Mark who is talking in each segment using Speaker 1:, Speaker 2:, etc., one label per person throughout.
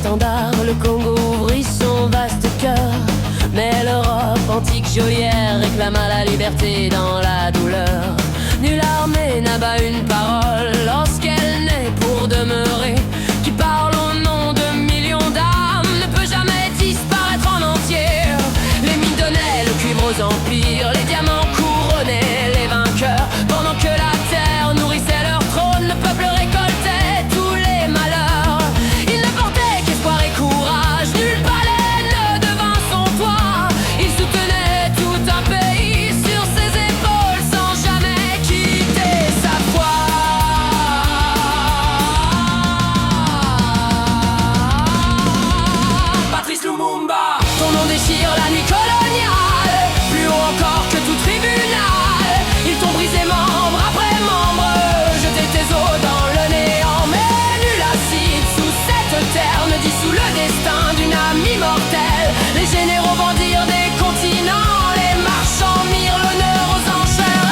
Speaker 1: étendard, le Congo ouvrit son vaste cœur. Mais l'Europe antique joyère réclama la liberté dans la douleur. Nulle armée n'abat une parole lorsqu'elle naît pour demeurer. Qui parle au nom de millions d'âmes ne peut jamais disparaître en entier. Les mines donnaient le cuivre aux empires, les diamants couronnaient les vainqueurs. Pendant que la terre nourrissait leur trône, le peuple récoltait tous les malheurs. Ils ne portaient qu'espoir et courage, nul palais ne devint son toit. Ils soutenaient tout un pays sur ses épaules sans jamais quitter sa foi. Patrice Lumumba, ton nom déchire la nuit coloniale, plus haut encore que tout tribunal. Ils t'ont brisé membre après membre, jeté tes os dans le néant. Mais nul acide sous cette terre ne dissout le destin d'une âme immortelle. Les généraux vendirent des continents, les marchands mirent l'honneur aux enchères.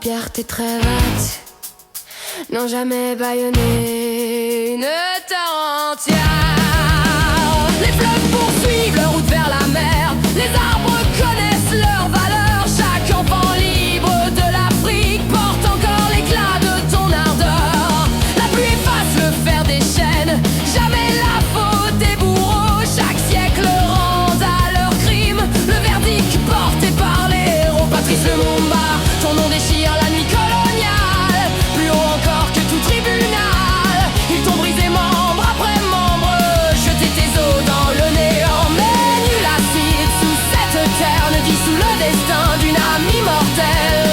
Speaker 1: Pierre, tes cravates n'ont jamais bâillonné une terre entière. Les fleuves poursuivent leur route vers la mer, les arbres connaissent leur valeur. Chaque enfant libre de l'Afrique porte encore l'éclat de ton ardeur. La pluie efface le fer des chaînes, jamais la faute des bourreaux. Chaque siècle rend à leurs crimes le verdict porté par les héros. Patrice Lumumba, ton nom déchire la nuit coloniale, plus haut encore que tout tribunal. Ils t'ont brisé membre après membre, jeté tes os dans le néant. Mais nul acide sous cette terre ne dissout le destin d'une âme immortelle.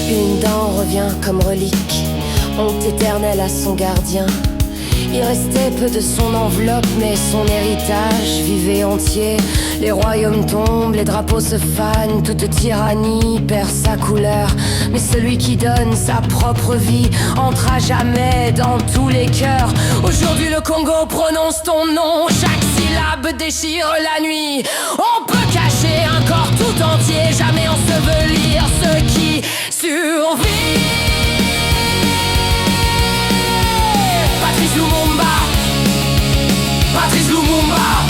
Speaker 1: Une dent revient comme relique, honte éternelle à son gardien. Il restait peu de son enveloppe, mais son héritage vivait entier. Les royaumes tombent, les drapeaux se fanent, toute tyrannie perd sa couleur. Mais celui qui donne sa propre vie entre à jamais dans tous les cœurs. Aujourd'hui le Congo prononce ton nom, chaque syllabe déchire la nuit. On peut cacher un corps tout entier, jamais ensevelir ceux qui survivent. Patrice Lumumba, Patrice Lumumba.